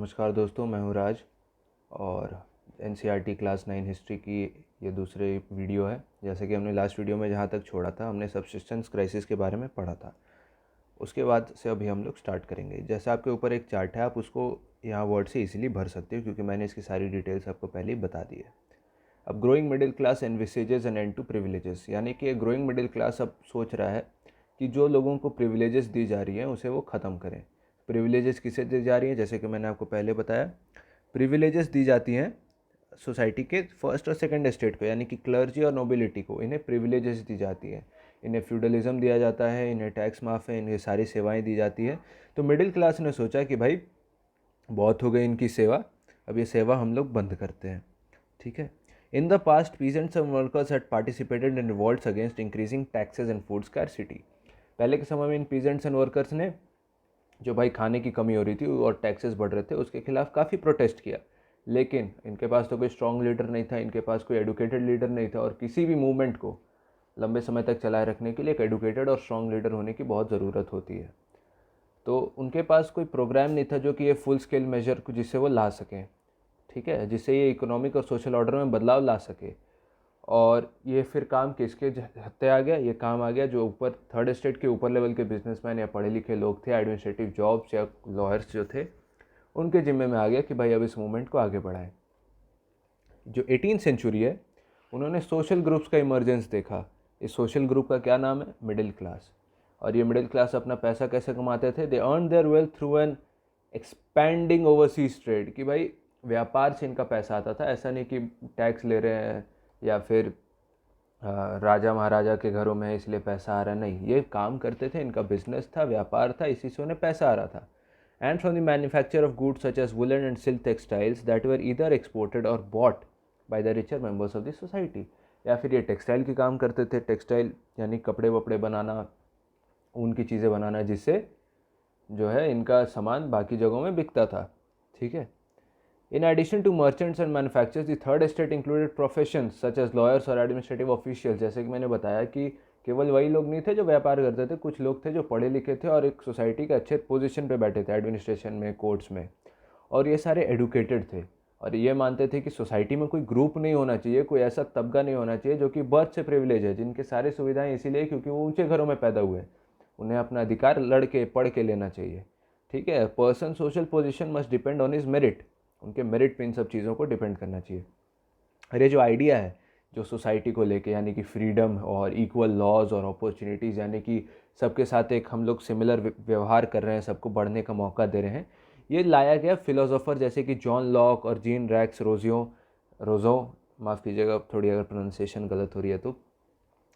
नमस्कार दोस्तों, मैं हूँ राज और एनसीईआरटी क्लास 9 हिस्ट्री की ये दूसरी वीडियो है। जैसे कि हमने लास्ट वीडियो में जहाँ तक छोड़ा था, हमने सब्सिस्टेंस क्राइसिस के बारे में पढ़ा था। उसके बाद से अभी हम लोग स्टार्ट करेंगे। जैसे आपके ऊपर एक चार्ट है, आप उसको यहाँ वर्ड से इजीली भर सकते हो क्योंकि मैंने इसकी सारी डिटेल्स आपको पहले ही बता दी है। अब growing middle class envisages an end to privileges, यानी कि ग्रोइंग मिडिल क्लास अब सोच रहा है कि जो लोगों को प्रिविलेजेस दी जा रही हैं उसे वो ख़त्म करें। प्रिविलेजेस किसे दी जा रही हैं? जैसे कि मैंने आपको पहले बताया, प्रिविलेजेस दी जाती हैं सोसाइटी के फर्स्ट और सेकंड एस्टेट को, यानी कि क्लर्जी और नोबिलिटी को इन्हें प्रिविलेजेस दी जाती हैं। इन्हें फ्यूडलिज्म दिया जाता है, इन्हें टैक्स माफ़ है, इन्हें सारी सेवाएं दी जाती है। तो मिडिल क्लास ने सोचा कि भाई बहुत हो गई इनकी सेवा, अब ये सेवा हम लोग बंद करते हैं। ठीक है। In the past peasants and workers had participated in revolts against increasing taxes and food scarcity. पहले के समय में इन पीजेंट्स एंड वर्कर्स ने जो भाई खाने की कमी हो रही थी और टैक्सेस बढ़ रहे थे उसके खिलाफ काफ़ी प्रोटेस्ट किया, लेकिन इनके पास तो कोई स्ट्रॉन्ग लीडर नहीं था, इनके पास कोई एडुकेटेड लीडर नहीं था। और किसी भी मूवमेंट को लंबे समय तक चलाए रखने के लिए एक एडुकेटेड और स्ट्रॉन्ग लीडर होने की बहुत ज़रूरत होती है। तो उनके पास कोई प्रोग्राम नहीं था जो कि ये फुल स्केल मेजर को जिससे वो ला सकें, ठीक है, जिससे ये इकोनॉमिक और सोशल ऑर्डर में बदलाव ला सके। और ये फिर काम किसके हत्ते आ गया? ये काम आ गया जो ऊपर थर्ड स्टेट के ऊपर लेवल के बिजनेसमैन या पढ़े लिखे लोग थे, एडमिनिस्ट्रेटिव जॉब्स या लॉयर्स जो थे, उनके जिम्मे में आ गया कि भाई अब इस मूवमेंट को आगे बढ़ाएं। जो 18th सेंचुरी है, उन्होंने सोशल ग्रुप्स का इमर्जेंस देखा। इस सोशल ग्रुप का क्या नाम है? Middle class. और ये मिडिल क्लास अपना पैसा कैसे कमाते थे? They earn there wealth through an expanding overseas trade, कि भाई व्यापार से इनका पैसा आता था। ऐसा नहीं कि टैक्स ले रहे हैं या फिर राजा महाराजा के घरों में इसलिए पैसा आ रहा है, नहीं, ये काम करते थे, इनका बिजनेस था, व्यापार था, इसी से उन्हें पैसा आ रहा था। And from the manufacture of goods such as woollen and silk textiles that were either exported और bought by the richer members of the society. या फिर ये टेक्सटाइल के काम करते थे, टेक्सटाइल यानी कपड़े वपड़े बनाना, ऊन की चीज़ें बनाना, जिससे जो है इनका सामान बाकी जगहों में बिकता था। ठीक है। In addition to merchants and manufacturers, the third estate included professions such as lawyers और administrative officials। जैसे कि मैंने बताया कि केवल वही लोग नहीं थे जो व्यापार करते थे, कुछ लोग थे जो पढ़े लिखे थे और एक सोसाइटी के अच्छे पोजीशन पे बैठे थे, एडमिनिस्ट्रेशन में, कोर्ट्स में। और ये सारे एडुकेटेड थे और ये मानते थे कि सोसाइटी में कोई ग्रुप नहीं होना चाहिए, कोई ऐसा तबका नहीं होना चाहिए जो कि बर्थ से प्रिविलेज है, जिनके सारी सुविधाएं इसीलिए क्योंकि वो ऊंचे घरों में पैदा हुए, उन्हें अपना अधिकार लड़ के पढ़ के लेना चाहिए। ठीक है। Person social position must depend on his merit, उनके मेरिट पे इन सब चीज़ों को डिपेंड करना चाहिए। और ये जो आइडिया है जो सोसाइटी को लेके, यानी कि फ्रीडम और इक्वल लॉज और अपॉर्चुनिटीज़, यानी कि सबके साथ एक हम लोग सिमिलर व्यवहार कर रहे हैं, सबको बढ़ने का मौका दे रहे हैं, ये लाया गया फिलोसोफर जैसे कि जॉन लॉक और जीन रैक्स रोज़ो, माफ़ कीजिएगा थोड़ी अगर प्रोनाउंसिएशन गलत हो रही है तो,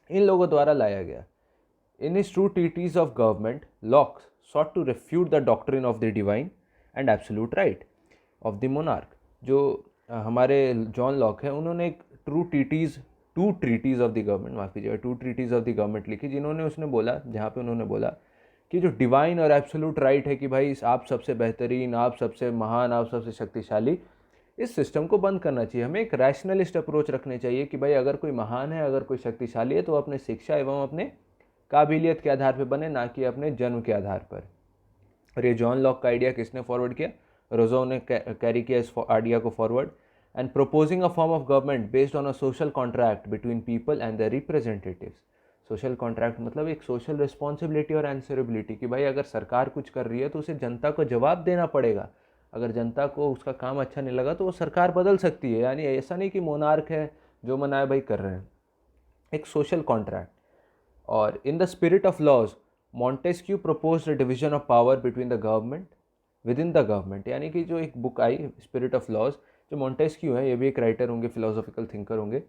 इन लोगों द्वारा लाया गया। In his true treatise of government, Locke sought to refute the doctrine of the divine and absolute right of the monarch। जो हमारे जॉन लॉक है, उन्होंने एक two treatises of the government, माफ़ कीजिएगा, two treatises of the government लिखी, जिन्होंने उसने बोला, जहाँ पे उन्होंने बोला कि जो डिवाइन और एब्सोल्यूट राइट है कि भाई आप सबसे बेहतरीन, आप सबसे महान, आप सबसे शक्तिशाली, इस सिस्टम को बंद करना चाहिए। हमें एक रैशनलिस्ट अप्रोच रखने चाहिए कि भाई अगर कोई महान है, अगर कोई शक्तिशाली है, तो अपने शिक्षा एवं अपने काबिलियत के आधार पर बने, ना कि अपने जन्म के आधार पर। और ये जॉन लॉक का आइडिया किसने फॉरवर्ड किया? रोजो ने कैरी किया इस आइडिया को forward. And proposing a form of government based on a social contract between people and the representatives. Social contract मतलब एक सोशल रिस्पॉन्सिबिलिटी और आंसरेबिलिटी, कि भाई अगर सरकार कुछ कर रही है तो उसे जनता को जवाब देना पड़ेगा। अगर जनता को उसका काम अच्छा नहीं लगा तो वो सरकार बदल सकती है, यानी ऐसा नहीं कि मोनार्क है जो मनाए भाई कर रहे हैं, एक सोशल कॉन्ट्रैक्ट। और in the spirit of laws, Montesquieu proposed a division of power between the government within the government, यानी कि जो एक book I spirit of laws, जो मॉन्टेस्क्यू है, ये भी एक राइटर होंगे, फिलोसॉफिकल थिंकर होंगे,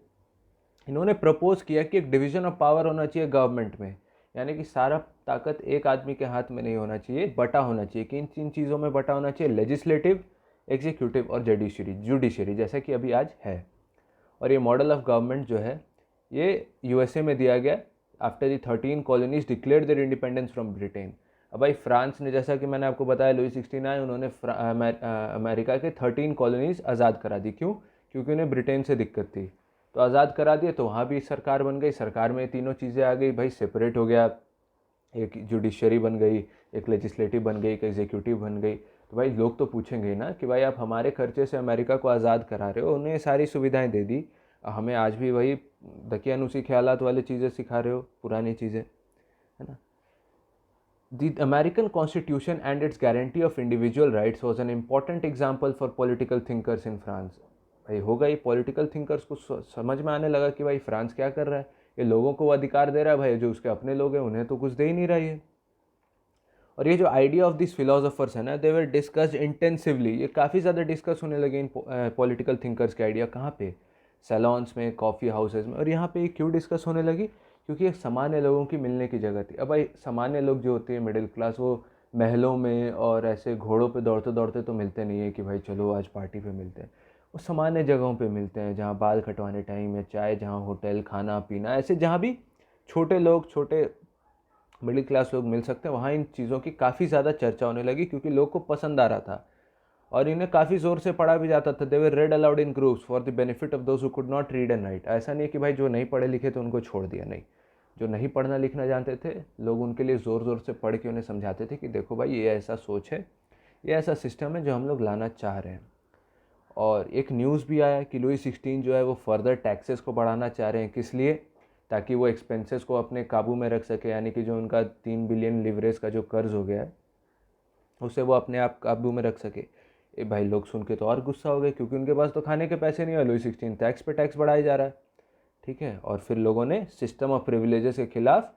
इन्होंने प्रपोज किया कि एक डिवीजन ऑफ पावर होना चाहिए गवर्नमेंट में, यानी कि सारा ताकत एक आदमी के हाथ में नहीं होना चाहिए, बटा होना चाहिए। किन किन चीज़ों में बटा होना चाहिए? लेजिस्लेटिव, एग्जीक्यूटिव और जुडिशरी, जैसा कि अभी आज है। और ये मॉडल ऑफ गवर्नमेंट जो है ये यूएसए में दिया गया after the 13 colonies declared their independence from Britain. अब भाई फ्रांस ने, जैसा कि मैंने आपको बताया, लुई 16 आए, उन्होंने अमेरिका के 13 कॉलोनीज आज़ाद करा दी। क्यों? क्योंकि उन्हें ब्रिटेन से दिक्कत थी। तो आज़ाद करा दिए तो वहाँ भी सरकार बन गई, सरकार में तीनों चीज़ें आ गई भाई, सेपरेट हो गया, एक जुडिशरी बन गई, एक लेजिस्लेटिव बन गई, एक एग्जीक्यूटिव बन गई। तो भाई लोग तो पूछेंगे ही ना कि भाई आप हमारे खर्चे से अमेरिका को आज़ाद करा रहे हो, उन्हें सारी सुविधाएं दे दी, हमें आज भी वही दकियानुसी ख्यालात वाली चीज़ें सिखा रहे हो, पुरानी चीज़ें, है ना। The American Constitution and its guarantee of individual rights was an important example for political thinkers in France. भाई होगा ये पॉलिटिकल थिंकर्स को समझ में आने लगा कि भाई फ्रांस क्या कर रहा है, ये लोगों को वो अधिकार दे रहा है, भाई जो उसके अपने लोग हैं उन्हें तो कुछ दे ही नहीं रहा है। और ये जो आइडिया ऑफ दिस फिलोसोफर्स है ना, दे वर डिस्कस्ड इंटेंसिवली, ये काफ़ी ज़्यादा डिस्कस होने लगे इन पॉलिटिकल थिंकर्स के आइडिया। कहाँ पे? सैलॉन्स में, कॉफ़ी हाउसेज में। और यहाँ पे क्यों डिस्कस होने लगी? क्योंकि एक सामान्य लोगों की मिलने की जगह थी। अब भाई सामान्य लोग जो होते हैं मिडिल क्लास, वो महलों में और ऐसे घोड़ों पे दौड़ते दौड़ते तो मिलते नहीं है कि भाई चलो आज पार्टी पे मिलते हैं। वो सामान्य जगहों पे मिलते हैं, जहाँ बाल कटवाने टाइम या चाय, जहाँ होटल, खाना पीना, ऐसे जहाँ भी छोटे लोग, छोटे मिडिल क्लास लोग मिल सकते हैं, वहाँ इन चीज़ों की काफ़ी ज़्यादा चर्चा होने लगी क्योंकि लोग को पसंद आ रहा था और इन्हें काफ़ी ज़ोर से पढ़ा भी जाता था। They were read aloud in groups for the benefit of those who could not read and write. ऐसा नहीं है कि भाई जो नहीं पढ़े लिखे थे उनको छोड़ दिया, नहीं, जो नहीं पढ़ना लिखना जानते थे लोग उनके लिए ज़ोर ज़ोर से पढ़ के उन्हें समझाते थे कि देखो भाई ये ऐसा सोच है, ये ऐसा सिस्टम है जो हम लोग लाना चाह रहे हैं। और एक न्यूज़ भी आया कि लुई 16 जो है वो फर्दर टैक्सेस को बढ़ाना चाह रहे हैं। किस लिए? ताकि वो एक्सपेंसेस को अपने काबू में रख सके, यानी कि जो उनका 3 बिलियन लिवरेज का जो कर्ज हो गया है उसे वो अपने आप काबू में रख सके। ए भाई लोग सुन के तो और गुस्सा हो गए क्योंकि उनके पास तो खाने के पैसे नहीं है, लुई 16 टैक्स पे टैक्स बढ़ाया जा रहा है, ठीक है। और फिर लोगों ने सिस्टम ऑफ प्रिविलेजेस के खिलाफ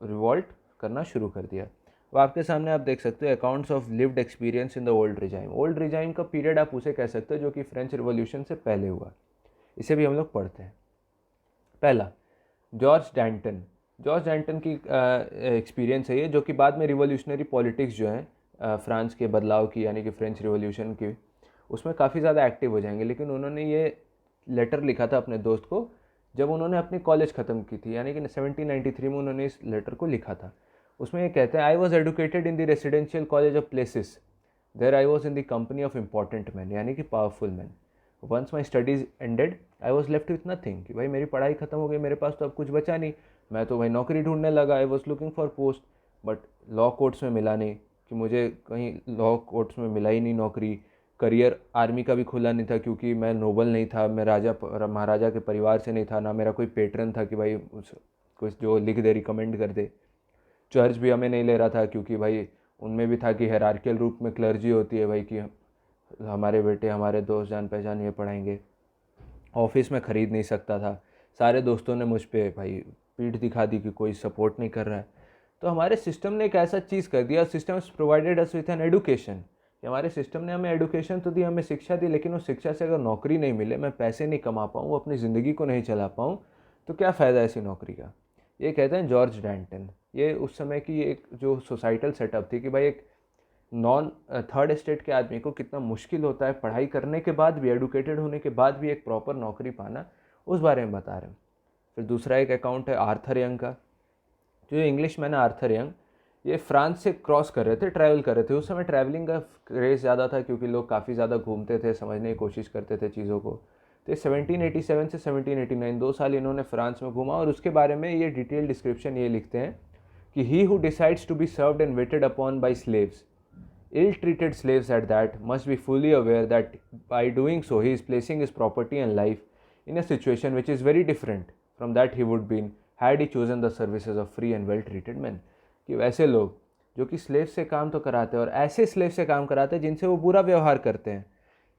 रिवॉल्ट करना शुरू कर दिया। अब आपके सामने आप देख सकते हो accounts of lived experience in the old regime. Old regime का पीरियड आप उसे कह सकते हो जो कि फ्रेंच रिवॉल्यूशन से पहले हुआ, इसे भी हम लोग पढ़ते हैं। पहला, जॉर्ज डैंटन। जॉर्ज डैंटन की एक्सपीरियंस है ये, जो कि बाद में रिवॉल्यूशनरी पॉलिटिक्स जो है फ्रांस के बदलाव की, यानी कि फ्रेंच रिवॉल्यूशन की, उसमें काफ़ी ज़्यादा एक्टिव हो जाएंगे। लेकिन उन्होंने ये लेटर लिखा था अपने दोस्त को जब उन्होंने अपनी कॉलेज ख़त्म की थी, यानी कि 1793 में उन्होंने इस लेटर को लिखा था। उसमें ये कहते हैं, I was educated in the residential college of places, there I was in the company of important man, यानी कि powerful man. Once my studies ended I was left with nothing, कि भाई मेरी पढ़ाई ख़त्म हो गई, मेरे पास तो अब कुछ बचा नहीं, मैं तो भाई नौकरी ढूंढने लगा। I was looking for post, but law courts में मिला नहीं, कि मुझे कहीं लॉ कोर्ट्स में मिला ही नहीं नौकरी। करियर आर्मी का भी खुला नहीं था क्योंकि मैं नोबल नहीं था, मैं राजा महाराजा के परिवार से नहीं था, ना मेरा कोई पेट्रन था कि भाई उस कुछ जो लिख दे, रिकमेंड कर दे। चर्च भी हमें नहीं ले रहा था क्योंकि भाई उनमें भी था कि हायरार्कियल रूप में क्लर्जी होती है भाई, कि हमारे बेटे, हमारे दोस्त, जान पहचान ये पढ़ाएंगे। ऑफिस में ख़रीद नहीं सकता था, सारे दोस्तों ने मुझ पे भाई पीठ दिखा दी कि कोई सपोर्ट नहीं कर रहा है। तो हमारे सिस्टम ने एक ऐसा चीज़ कर दिया, system provided us with an education, हमारे सिस्टम ने हमें एडुकेशन तो दी, हमें शिक्षा दी, लेकिन उस शिक्षा से अगर नौकरी नहीं मिले, मैं पैसे नहीं कमा पाऊँ, अपनी ज़िंदगी को नहीं चला पाऊँ, तो क्या फ़ायदा ऐसी नौकरी का। ये कहते हैं जॉर्ज डैंटन। ये उस समय की एक जो सोसाइटल सेटअप थी कि भाई एक नॉन थर्ड स्टेट के आदमी को कितना मुश्किल होता है पढ़ाई करने के बाद भी, एडुकेटेड होने के बाद भी एक प्रॉपर नौकरी पाना, उस बारे में बता रहे हैं। फिर दूसरा एक अकाउंट है आर्थर यंग का। जो इंग्लिश मैन है आर्थर यंग, ये फ्रांस से क्रॉस कर रहे थे, ट्रैवल कर रहे थे। उस समय ट्रैवलिंग का क्रेज़ ज़्यादा था क्योंकि लोग काफ़ी ज़्यादा घूमते थे, समझने की कोशिश करते थे चीज़ों को। तो 1787 से 1789 2 साल इन्होंने फ्रांस में घूमा, और उसके बारे में ये डिटेल डिस्क्रिप्शन ये लिखते हैं कि he who decides to be served and waited upon by slaves, ill-treated slaves at that, must be fully aware that by doing so he is placing his property and life in a situation which is very different from that he would be in had he chosen the services of free and well-treated men। कि वैसे लोग जो कि slave से काम तो कराते हैं और ऐसे स्लेव से काम कराते हैं जिनसे वो बुरा व्यवहार करते हैं,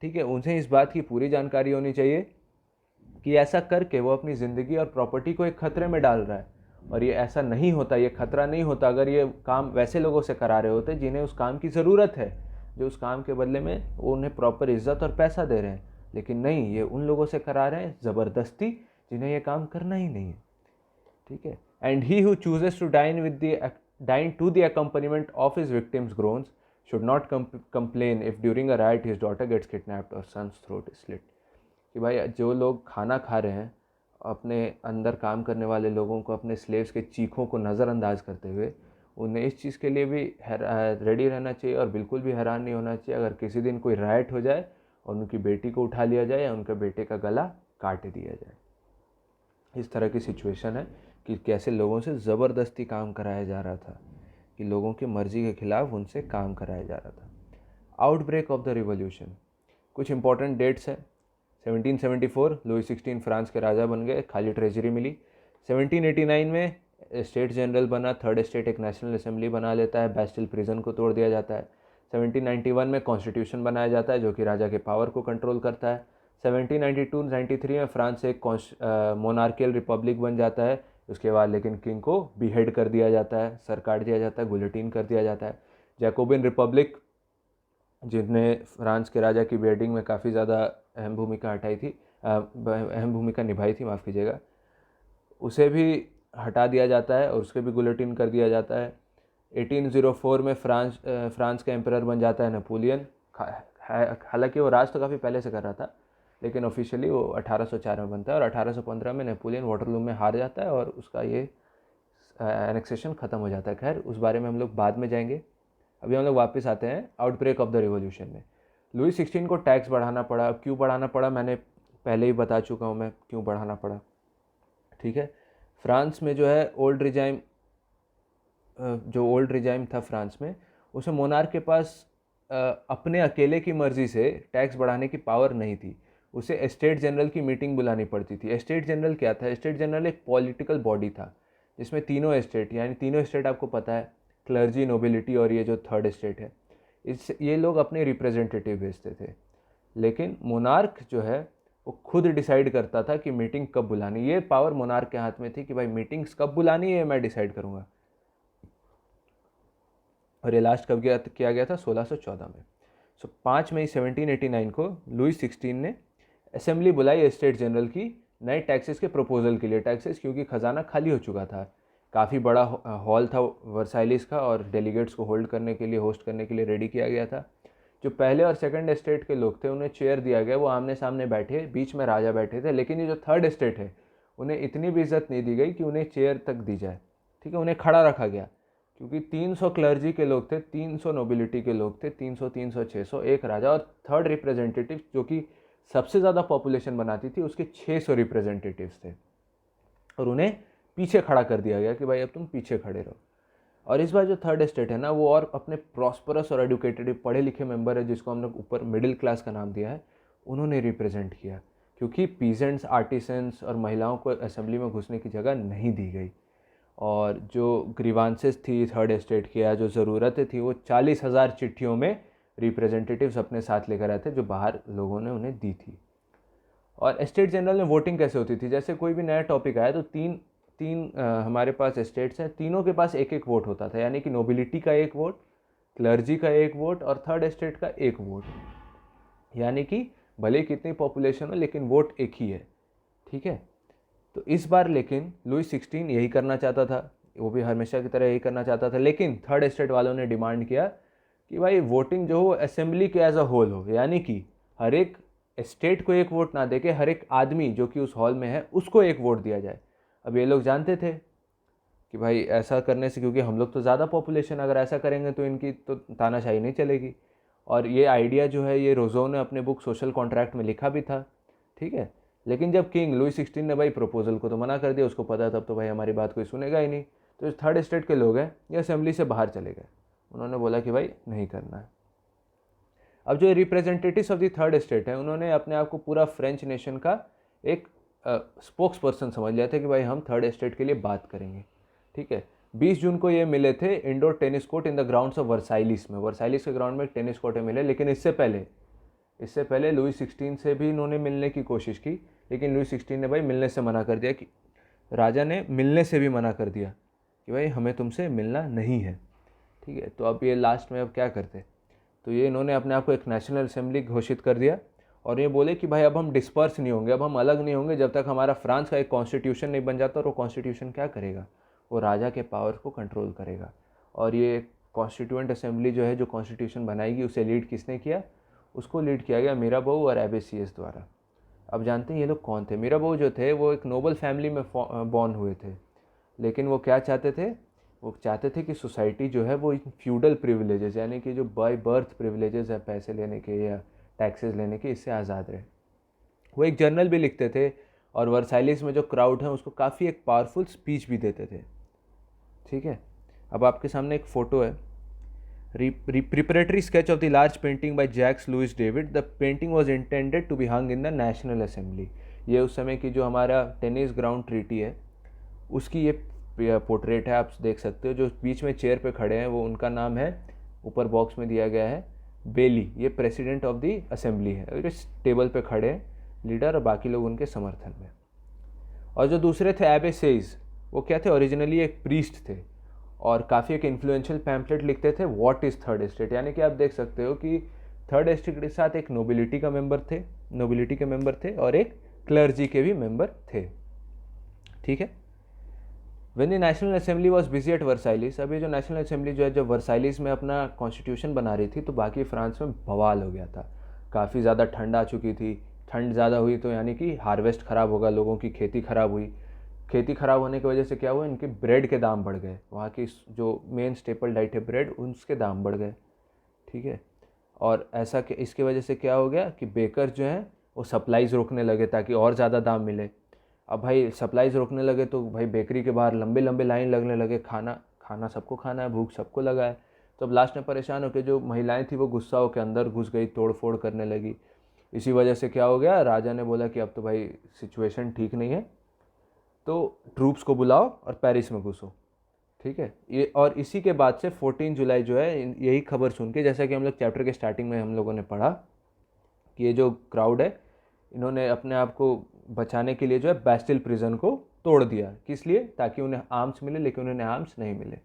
ठीक है, उन्हें इस बात की पूरी जानकारी होनी चाहिए कि ऐसा करके वो अपनी ज़िंदगी और प्रॉपर्टी को एक खतरे में डाल रहा है। और ये ऐसा नहीं होता, ये खतरा नहीं होता अगर ये काम वैसे लोगों से करा रहे होते जिन्हें उस काम की ज़रूरत है, जो उस काम के बदले में वो उन्हें प्रॉपर इज्जत और पैसा दे रहे हैं। लेकिन नहीं, ये उन लोगों से करा रहे हैं ज़बरदस्ती जिन्हें ये काम करना ही नहीं है, ठीक है। And he who chooses to dine to the accompaniment of his victims groans should not complain if during a riot his daughter gets kidnapped और सन्स थ्रोट इज स्लिट। कि भाई जो लोग खाना खा रहे हैं, अपने अंदर काम करने वाले लोगों को, अपने स्लेव्स के चीखों को नज़रअंदाज करते हुए, उन्हें इस चीज़ के लिए भी रेडी रहना चाहिए और बिल्कुल भी हैरान नहीं होना चाहिए अगर किसी दिन कोई राइट हो जाए और उनकी बेटी को उठा लिया जाए या उनके बेटे का गला काट दिया जाए। इस तरह की सिचुएशन है कि कैसे लोगों से ज़बरदस्ती काम कराया जा रहा था, कि लोगों की मर्ज़ी के ख़िलाफ़ उनसे काम कराया जा रहा था। आउटब्रेक ऑफ द रिवॉल्यूशन, कुछ इंपॉर्टेंट डेट्स हैं। 1774 लुई 16 फ्रांस के राजा बन गए, खाली ट्रेजरी मिली। 1789 में स्टेट जनरल बना, थर्ड स्टेट एक नेशनल असेंबली बना लेता है, बेस्टिल प्रिजन को तोड़ दिया जाता है। 1791 में कॉन्स्टिट्यूशन बनाया जाता है जो कि राजा के पावर को कंट्रोल करता है। 1792-93 में फ्रांस एक मोनार्कियल रिपब्लिक बन जाता है। उसके बाद लेकिन किंग को बीहेड कर दिया जाता है, सर काट दिया जाता है, गुलेटिन कर दिया जाता है। जैकोबिन रिपब्लिक, जिसने फ्रांस के राजा की बेडिंग में काफ़ी ज़्यादा अहम भूमिका निभाई थी, माफ़ कीजिएगा, उसे भी हटा दिया जाता है और उसके भी गुलेटिन कर दिया जाता है। 1804 में फ्रांस का एम्परर बन जाता है नेपोलियन। हालांकि वो राज तो काफ़ी पहले से कर रहा था, लेकिन ऑफिशियली वो 1804 में बनता है और 1815 में नेपोलियन वाटरलू में हार जाता है और उसका ये एनेक्सेशन ख़त्म हो जाता है। खैर, उस बारे में हम लोग बाद में जाएंगे। अभी हम लोग वापस आते हैं आउटब्रेक ऑफ द रिवॉल्यूशन में। लुई 16 को टैक्स बढ़ाना पड़ा। अब क्यों बढ़ाना पड़ा मैंने पहले ही बता चुका हूँ मैं क्यों बढ़ाना पड़ा, ठीक है। फ्रांस में जो है ओल्ड रिजाइम था फ्रांस में, उसे मोनार्क के पास अपने अकेले की मर्ज़ी से टैक्स बढ़ाने की पावर नहीं थी। उसे स्टेट जनरल की मीटिंग बुलानी पड़ती थी। स्टेट जनरल क्या था? स्टेट जनरल एक पॉलिटिकल बॉडी था जिसमें तीनों स्टेट, यानी तीनों स्टेट आपको पता है, क्लर्जी, नोबिलिटी और ये जो थर्ड स्टेट है, ये लोग अपने रिप्रेजेंटेटिव भेजते थे। लेकिन मोनार्क जो है वो खुद डिसाइड करता था कि मीटिंग कब बुलानी। ये पावर मोनार्क के हाथ में थी कि भाई मीटिंग्स कब बुलानी है मैं डिसाइड करूँगा। और ये लास्ट कब किया गया था? 1614 में। 5 मई 1789 को लुई 16 ने असेंबली बुलाई स्टेट जनरल की नए टैक्सेस के प्रपोजल के लिए। टैक्सेस क्योंकि ख़जाना खाली हो चुका था, काफ़ी बड़ा हॉल था वर्साइलिस का और डेलीगेट्स को होस्ट करने के लिए रेडी किया गया था। जो पहले और सेकंड स्टेट के लोग थे उन्हें चेयर दिया गया, वो आमने सामने बैठे, बीच में राजा बैठे थे। लेकिन ये जो थर्ड स्टेट है उन्हें इतनी भी इज्जत नहीं दी गई कि उन्हें चेयर तक दी जाए, ठीक है। उन्हें खड़ा रखा गया क्योंकि 300 क्लर्जी के लोग थे, 300 नोबिलिटी के लोग थे, 300, 300, 600, एक राजा और थर्ड रिप्रेजेंटेटिव जो कि सबसे ज़्यादा पॉपुलेशन बनाती थी उसके 600 रिप्रेजेंटेटिव्स थे और उन्हें पीछे खड़ा कर दिया गया कि भाई अब तुम पीछे खड़े रहो। और इस बार जो थर्ड स्टेट है ना, वो और अपने प्रॉस्परस और एडुकेटेड पढ़े लिखे मेंबर है जिसको हम लोग ऊपर मिडिल क्लास का नाम दिया है, उन्होंने रिप्रेजेंट किया क्योंकि पीजेंट्स, आर्टिसंस और महिलाओं को असेंबली में घुसने की जगह नहीं दी गई। और जो ग्रीवांसेस थी थर्ड स्टेट की या जो ज़रूरतें थी वो 40,000 चिट्ठियों में रिप्रेजेंटेटिव्स अपने साथ लेकर आए थे जो बाहर लोगों ने उन्हें दी थी। और स्टेट जनरल में वोटिंग कैसे होती थी? जैसे कोई भी नया टॉपिक आया तो तीन हमारे पास स्टेट्स हैं, तीनों के पास एक एक वोट होता था, यानी कि नोबिलिटी का एक वोट, क्लर्जी का एक वोट और थर्ड स्टेट का एक वोट, यानी कि भले कितनी पॉपुलेशन हो लेकिन वोट एक ही है, ठीक है। तो इस बार लेकिन लुई 16 यही करना चाहता था, वो भी हमेशा की तरह यही करना चाहता था, लेकिन थर्ड स्टेट वालों ने डिमांड किया कि भाई वोटिंग जो हो असेंबली के एज अ होल हो, यानी कि हर एक स्टेट को एक वोट ना देके हर एक आदमी जो कि उस हॉल में है उसको एक वोट दिया जाए। अब ये लोग जानते थे कि भाई ऐसा करने से, क्योंकि हम लोग तो ज़्यादा पॉपुलेशन, अगर ऐसा करेंगे तो इनकी तो तानाशाही नहीं चलेगी। और ये आइडिया जो है ये रोज़ो ने अपने बुक सोशल कॉन्ट्रैक्ट में लिखा भी था, ठीक है। लेकिन जब किंग लुई 16 ने भाई प्रपोजल को तो मना कर दिया, उसको पता तब तो भाई हमारी बात कोई सुनेगा ही नहीं, तो जो थर्ड स्टेट के लोग हैं ये असेंबली से बाहर चले गए। उन्होंने बोला कि भाई नहीं करना है। अब जो representatives of the third state हैं उन्होंने अपने आप को पूरा फ्रेंच नेशन का एक स्पोक्स पर्सन समझ लिया था कि भाई हम थर्ड स्टेट के लिए बात करेंगे, ठीक है। 20 जून को ये मिले थे indoor tennis court in the grounds of Versailles में। वर्साइलिस के ग्राउंड में एक टेनिस कोर्ट मिले, लेकिन इससे पहले लुई 16 से भी इन्होंने मिलने की कोशिश की, लेकिन लुई 16 ने भाई मिलने से मना कर दिया, कि राजा ने मिलने से भी मना कर दिया कि भाई हमें तुमसे मिलना नहीं है, ठीक है। तो अब ये लास्ट में अब क्या करते, तो ये इन्होंने अपने आप को एक नेशनल असेंबली घोषित कर दिया और ये बोले कि भाई अब हम डिस्पर्स नहीं होंगे, अब हम अलग नहीं होंगे जब तक हमारा फ्रांस का एक कॉन्स्टिट्यूशन नहीं बन जाता। और वो कॉन्स्टिट्यूशन क्या करेगा? वो राजा के पावर को कंट्रोल करेगा। और ये कॉन्स्टिट्यूएंट असेंबली जो है, जो कॉन्स्टिट्यूशन बनाएगी, उसे लीड किसने किया? उसको लीड किया गया मिराबो और एबेसियस द्वारा। अब जानते हैं ये लोग कौन थे? मिराबो जो थे वो एक नोबल फैमिली में बॉर्न हुए थे, लेकिन वो क्या चाहते थे? वो चाहते थे कि सोसाइटी जो है वो फ्यूडल प्रिविलेजेस, यानी कि जो बाय बर्थ प्रिविलेजेस है पैसे लेने के या टैक्सेस लेने के, इससे आज़ाद रहे। वो एक जर्नल भी लिखते थे और वर्साइलिस में जो क्राउड है उसको काफ़ी एक पावरफुल स्पीच भी देते थे, ठीक है। अब आपके सामने एक फ़ोटो है, preparatory sketch of the large painting by Jacques Louis David. The painting was intended to be hung in the National Assembly. ये उस समय की जो हमारा टेनिस ग्राउंड ट्रीटी है उसकी ये पोर्ट्रेट है, आप देख सकते हो। जो बीच में चेयर पे खड़े हैं वो उनका नाम है, ऊपर बॉक्स में दिया गया है बेली, ये प्रेसिडेंट ऑफ द असेंबली है। और इस टेबल पे खड़े हैं लीडर और बाकी लोग उनके समर्थन में। और जो दूसरे थे एबे सेज, वो क्या थे, ओरिजिनली एक प्रीस्ट थे और काफ़ी एक इन्फ्लुएंशियल पैम्पलेट लिखते थे, व्हाट इज़ थर्ड एस्टेट। यानी कि आप देख सकते हो कि थर्ड एस्टेट के साथ एक नोबिलिटी के मेंबर थे और एक क्लर्जी के भी मेंबर थे। ठीक है। When the national assembly was busy at Versailles, अभी जो नेशनल असेंबली जो है जब वर्साइलिस में अपना कॉन्स्टिट्यूशन बना रही थी तो बाकी फ्रांस में बवाल हो गया था। काफ़ी ज़्यादा ठंड आ चुकी थी, ठंड ज़्यादा हुई तो यानी कि हार्वेस्ट ख़राब होगा, लोगों की खेती ख़राब हुई। खेती ख़राब होने की वजह से क्या हुआ, इनके ब्रेड के दाम बढ़ गए, वहाँ की जो मेन स्टेपल डाइट है ब्रेड, उसके दाम बढ़ गए। ठीक है। और ऐसा इसकी वजह से क्या हो गया कि बेकर जो हैं वो सप्लाईज़ रोकने लगे ताकि और ज़्यादा दाम मिले। अब भाई सप्लाईज़ रोकने लगे तो भाई बेकरी के बाहर लंबे लंबे लाइन लगने लगे, खाना सबको खाना है, भूख सबको लगा है। तो अब लास्ट में परेशान होकर जो महिलाएं थी वो गुस्सा होकर अंदर घुस गई, तोड़ फोड़ करने लगी। इसी वजह से क्या हो गया, राजा ने बोला कि अब तो भाई सिचुएशन ठीक नहीं है, तो ट्रूप्स को बुलाओ और पेरिस में घुसो। ठीक है। ये और इसी के बाद से 14 जुलाई जो है, यही खबर सुन के, जैसा कि हम लोग चैप्टर के स्टार्टिंग में हम लोगों ने पढ़ा कि ये जो क्राउड है इन्होंने अपने आप को बचाने के लिए जो है बैस्टिल प्रिजन को तोड़ दिया। किस लिए, ताकि उन्हें आर्म्स मिले, लेकिन उन्हें आर्म्स नहीं मिले।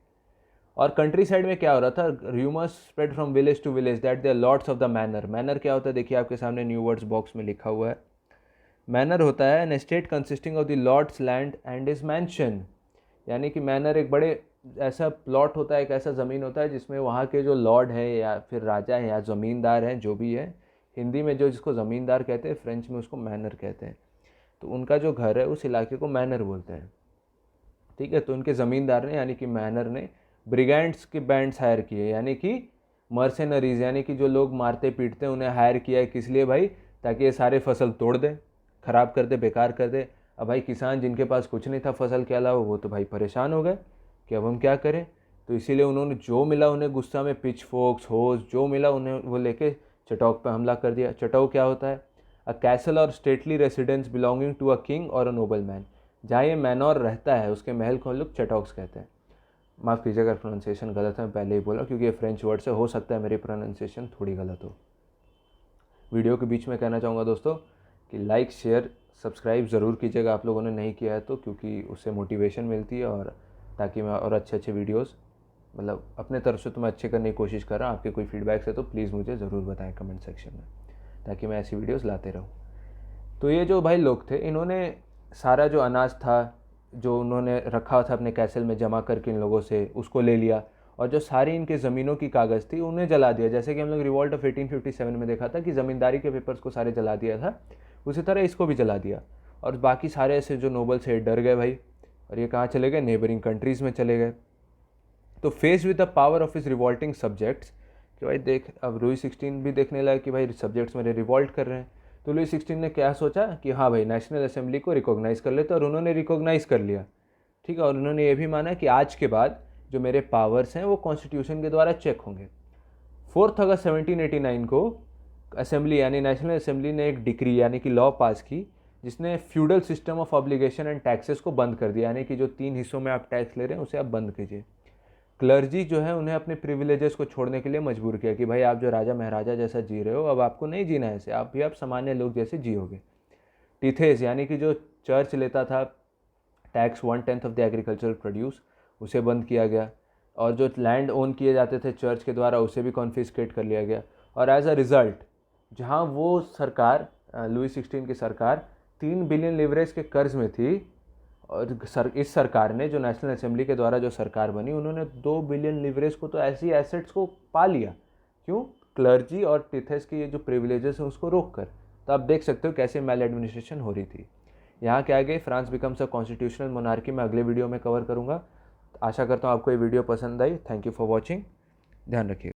और कंट्री साइड में क्या हो रहा था, rumours spread from village to village that they are lords of the manor. Manor क्या होता है, देखिए आपके सामने न्यू वर्ड्स बॉक्स में लिखा हुआ है। मैनर होता है an estate consisting of the lord's land and is mansion. यानी कि मैनर एक बड़े ऐसा प्लॉट होता है, एक ऐसा ज़मीन होता है जिसमें वहाँ के जो लॉर्ड है या फिर राजा है या ज़मींदार हैं, जो भी है, हिंदी में जो जिसको ज़मींदार कहते हैं, फ्रेंच में उसको मैनर कहते हैं। तो उनका जो घर है उस इलाके को मैनर बोलते हैं। ठीक है। तो उनके ज़मींदार ने यानी कि मैनर ने ब्रिगेंड्स के बैंड्स हायर किए, यानी कि मर्सेनरीज, यानी कि जो लोग मारते पीटते हैं उन्हें हायर किया है। किस लिए भाई, ताकि ये सारे फसल तोड़ दे, ख़राब कर दे, बेकार कर दे। अब भाई किसान जिनके पास कुछ नहीं था फसल के अलावा, वो तो भाई परेशान हो गए कि अब हम क्या करें। तो इसीलिए उन्होंने जो मिला उन्हें गुस्सा में पिच फोक्स होज जो मिला उन्हें वो लेके चटौक पर हमला कर दिया। चटौक क्या होता है, a castle or stately residence belonging to a king or a noble man. जहाँ ये मैनोर रहता है उसके महल को लोग चटौक्स कहते हैं। माफ़ कीजिएगा अगर प्रोनाउंसिएशन गलत है, मैं पहले ही बोला, क्योंकि ये फ्रेंच वर्ड से हो सकता है मेरी प्रोनाउंसिएशन थोड़ी गलत हो। वीडियो के बीच में कहना चाहूँगा दोस्तों कि लाइक शेयर सब्सक्राइब ज़रूर कीजिएगा, आप लोगों ने नहीं किया है तो, क्योंकि उससे मोटिवेशन मिलती है और ताकि मैं और अच्छे वीडियोस, मतलब अपने तरफ से तो मैं अच्छे करने की कोशिश कर रहा हूँ। आपके कोई फीडबैक्स है तो प्लीज़ मुझे ज़रूर बताएं कमेंट सेक्शन में, ताकि मैं ऐसी वीडियोस लाते रहूँ। तो ये जो भाई लोग थे, इन्होंने सारा जो अनाज था जो उन्होंने रखा था अपने कैसल में जमा करके इन लोगों से, उसको ले लिया और जो सारी इनके ज़मीनों की कागज़ थी उन्हें जला दिया। जैसे कि हम लोग रिवॉल्ट ऑफ 1857 में देखा था कि ज़मींदारी के पेपर्स को सारे जला दिया था, उसी तरह इसको भी जला दिया। और बाकी सारे ऐसे जो नोबल से डर गए भाई, और ये कहाँ चले गए, नेबरिंग कंट्रीज़ में चले गए। तो face with the power of his revolting subjects, कि भाई देख अब लुई 16 भी देखने लगा कि भाई सब्जेक्ट्स मेरे रिवॉल्ट कर रहे हैं। तो लुई 16 ने क्या सोचा कि हाँ भाई नेशनल असेंबली को रिकॉग्नाइज़ कर लेते, और उन्होंने रिकॉग्नाइज़ कर लिया। ठीक है। और उन्होंने ये भी माना कि आज के बाद जो मेरे पावर्स हैं वो कॉन्स्टिट्यूशन के द्वारा चेक होंगे। 4 अगस्त 1789 को असेंबली यानी नेशनल असेंबली ने एक डिक्री यानी कि लॉ पास की, जिसने feudal system of obligation and taxes को बंद कर दिया। यानी कि जो 3 हिस्सों में आप टैक्स ले रहे हैं उसे आप बंद कीजिए। क्लर्जी जो है उन्हें अपने प्रिविलेजेस को छोड़ने के लिए मजबूर किया कि भाई आप जो राजा महाराजा जैसा जी रहे हो, अब आपको नहीं जीना है ऐसे, आप भी आप सामान्य लोग जैसे जियोगे। टिथेस यानी कि जो चर्च लेता था tax 1/10 of the agricultural produce, उसे बंद किया गया। और जो लैंड ओन किए जाते थे चर्च के द्वारा उसे भी कॉन्फिस्केट कर लिया गया। और एज अ रिज़ल्ट जहाँ वो सरकार लुई 16 की सरकार 3 बिलियन लिवरेज के कर्ज में थी, और इस सरकार ने जो नेशनल असेंबली के द्वारा जो सरकार बनी, उन्होंने 2 बिलियन लिवरेज को तो ऐसी एसेट्स को पा लिया। क्यों? क्लर्जी और टिथेस की ये जो प्रिविलेजेस हैं उसको रोक कर। तो आप देख सकते हो कैसे मैल एडमिनिस्ट्रेशन हो रही थी। यहाँ के आगे France becomes a constitutional monarchy मैं अगले वीडियो में कवर करूँगा। आशा करता हूँ आपको ये वीडियो पसंद आई। Thank you for watching. ध्यान रखिए।